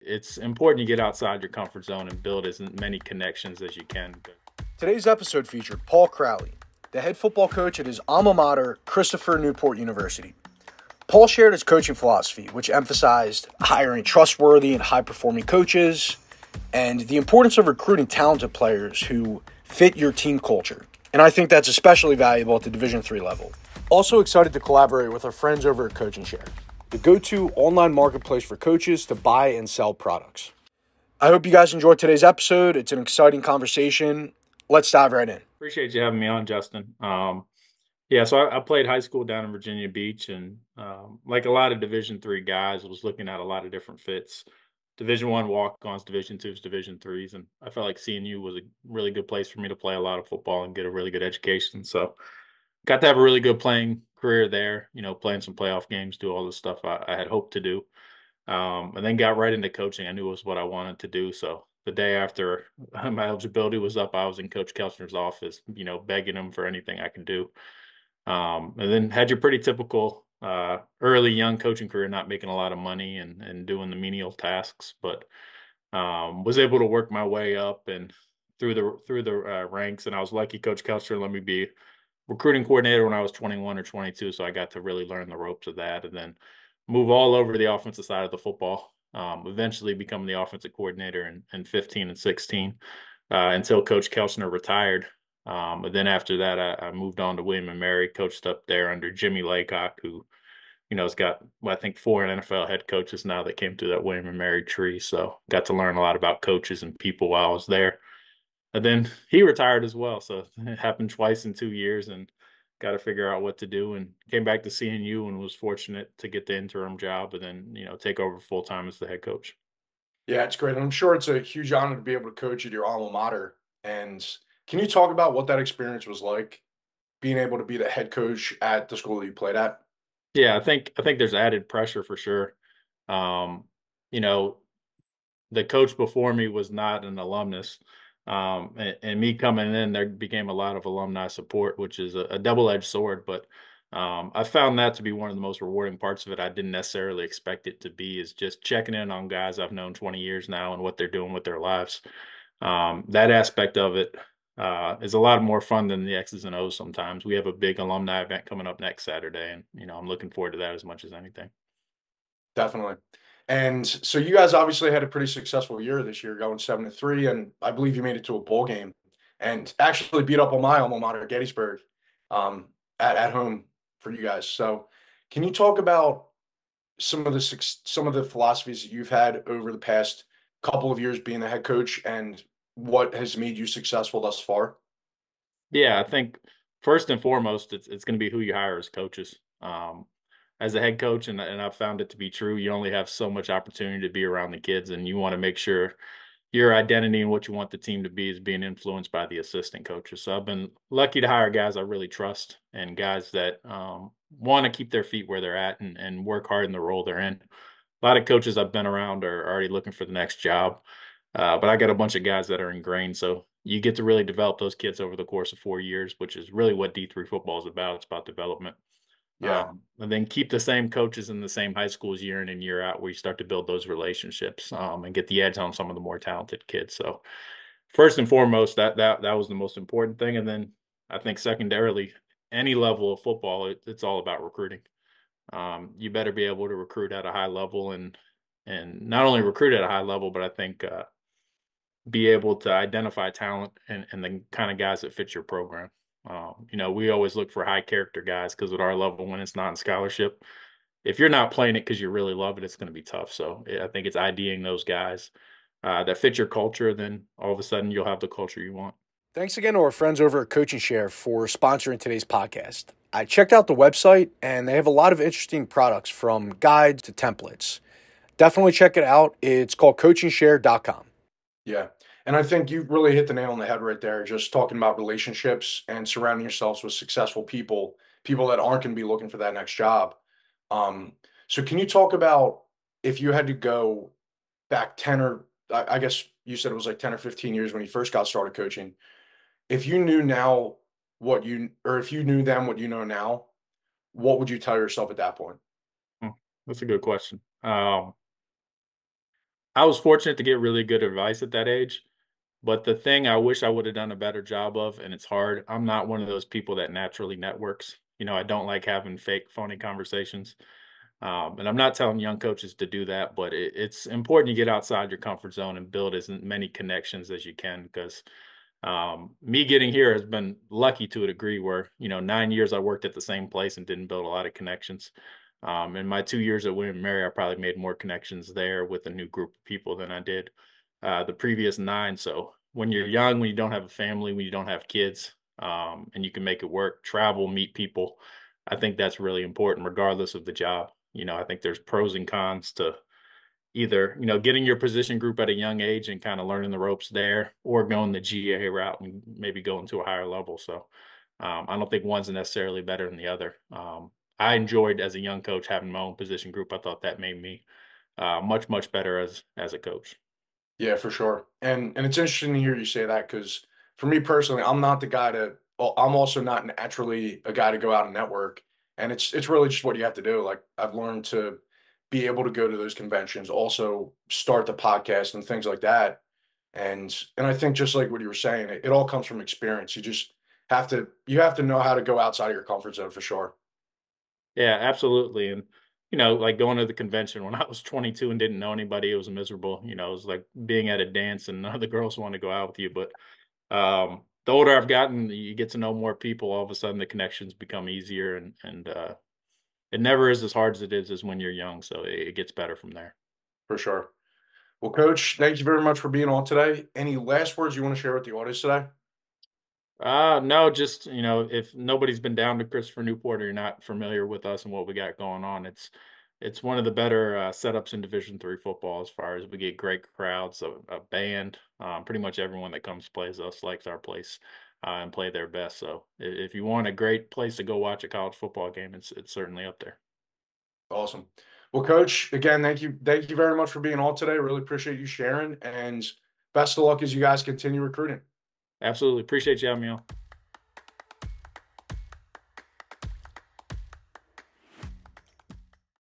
it's important you get outside your comfort zone and build as many connections as you can. Today's episode featured Paul Crowley, the head football coach at his alma mater, Christopher Newport University. Paul shared his coaching philosophy, which emphasized hiring trustworthy and high-performing coaches and the importance of recruiting talented players who fit your team culture. And I think that's especially valuable at the Division III level. Also excited to collaborate with our friends over at Coach & Share, the go-to online marketplace for coaches to buy and sell products. I hope you guys enjoyed today's episode. It's an exciting conversation. Let's dive right in. Appreciate you having me on, Justin. Yeah, so I played high school down in Virginia Beach, and like a lot of Division III guys, I was looking at a lot of different fits. Division I walk-ons, Division IIs, Division IIIs, and I felt like CNU was a really good place for me to play a lot of football and get a really good education. So got to have a really good playing career there, playing some playoff games, do all the stuff I had hoped to do. And then got right into coaching. I knew it was what I wanted to do. So the day after my eligibility was up, I was in Coach Kelchner's office, begging him for anything I could do. And then had your pretty typical early young coaching career, not making a lot of money and doing the menial tasks, but was able to work my way up and through the ranks. And I was lucky Coach Kelchner let me be recruiting coordinator when I was 21 or 22, so I got to really learn the ropes of that, and then move all over the offensive side of the football. Eventually become the offensive coordinator in 15 and 16 until Coach Kelchner retired. But then after that, I moved on to William and Mary, coached up there under Jimmy Laycock, who has got, well, I think 4 NFL head coaches now that came through that William and Mary tree. So got to learn a lot about coaches and people while I was there. And then he retired as well. So it happened twice in 2 years, and got to figure out what to do. And came back to CNU and was fortunate to get the interim job and then, take over full time as the head coach. Yeah, it's great. And I'm sure it's a huge honor to be able to coach at your alma mater. And can you talk about what that experience was like, being able to be the head coach at the school that you played at? Yeah, I think there's added pressure for sure. Um, you know, the coach before me was not an alumnus. And me coming in, there became a lot of alumni support, which is a double-edged sword. But I found that to be one of the most rewarding parts of it. I didn't necessarily expect it to be, is just checking in on guys I've known 20 years now and what they're doing with their lives. That aspect of it is a lot more fun than the X's and O's sometimes. We have a big alumni event coming up next Saturday, and I'm looking forward to that as much as anything. Definitely. And so you guys obviously had a pretty successful year this year, going 7-3, and I believe you made it to a bowl game and actually beat up on my alma mater, Gettysburg, um, at home for you guys. So can you talk about some of the philosophies that you've had over the past couple of years being the head coach and what has made you successful thus far? Yeah, I think first and foremost, it's going to be who you hire as coaches. As a head coach, and I've found it to be true, you only have so much opportunity to be around the kids, and you want to make sure your identity and what you want the team to be is being influenced by the assistant coaches. So I've been lucky to hire guys I really trust and guys that want to keep their feet where they're at and work hard in the role they're in. A lot of coaches I've been around are already looking for the next job, but I got a bunch of guys that are ingrained. So you get to really develop those kids over the course of 4 years, which is really what D3 football is about. It's about development. Yeah. And then keep the same coaches in the same high schools year in and year out, where you start to build those relationships and get the edge on some of the more talented kids. So first and foremost, that was the most important thing. And then I think secondarily, any level of football, it's all about recruiting. You better be able to recruit at a high level, and not only recruit at a high level, but I think be able to identify talent and the kind of guys that fit your program. We always look for high character guys because at our level, when it's not in scholarship, if you're not playing it because you really love it, it's going to be tough. So I think it's IDing those guys that fit your culture. Then all of a sudden, you'll have the culture you want. Thanks again to our friends over at Coach and Share for sponsoring today's podcast. I checked out the website and they have a lot of interesting products from guides to templates. Definitely check it out. It's called coachingshare.com. Yeah. And I think you really hit the nail on the head right there, just talking about relationships and surrounding yourselves with successful people, people that aren't going to be looking for that next job. Um, so can you talk about if you had to go back 10 or I guess you said it was like 10 or 15 years when you first got started coaching. If you knew now or if you knew then what you know now, what would you tell yourself at that point? Hmm, That's a good question. I was fortunate to get really good advice at that age, but the thing I wish I would have done a better job of, and it's hard, I'm not one of those people that naturally networks. I don't like having fake, phony conversations. And I'm not telling young coaches to do that, but it's important you get outside your comfort zone and build as many connections as you can because me getting here has been lucky to a degree where, 9 years I worked at the same place and didn't build a lot of connections. In my 2 years at William Mary, I probably made more connections there with a new group of people than I did the previous nine. So when you're young, when you don't have a family, when you don't have kids, and you can make it work, travel, meet people, I think that's really important, regardless of the job. I think there's pros and cons to either, getting your position group at a young age and kind of learning the ropes there, or going the GA route and maybe going to a higher level. So I don't think one's necessarily better than the other. I enjoyed as a young coach having my own position group. I thought that made me much, much better as a coach. Yeah, for sure. And it's interesting to hear you say that because for me personally, I'm not the guy to. Well, I'm also not naturally a guy to go out and network, and it's really just what you have to do. Like I've learned to be able to go to those conventions, also start the podcast and things like that. And I think just like what you were saying, it all comes from experience. You have to know how to go outside of your comfort zone for sure. Yeah, absolutely. And, like going to the convention when I was 22 and didn't know anybody, it was miserable. It was like being at a dance and none of the girls want to go out with you. But the older I've gotten, you get to know more people. All of a sudden, the connections become easier, and it never is as hard as it is as when you're young. So it gets better from there. For sure. Well, Coach, thank you very much for being on today. Any last words you want to share with the audience today? No, just if nobody's been down to Christopher Newport or you're not familiar with us and what we got going on, it's one of the better setups in Division III football as far as we get great crowds, a band. Pretty much everyone that comes plays us likes our place and play their best. So if you want a great place to go watch a college football game, it's certainly up there. Awesome. Well, Coach, again, thank you very much for being on today. Really appreciate you sharing, and best of luck as you guys continue recruiting. Absolutely appreciate you having me on.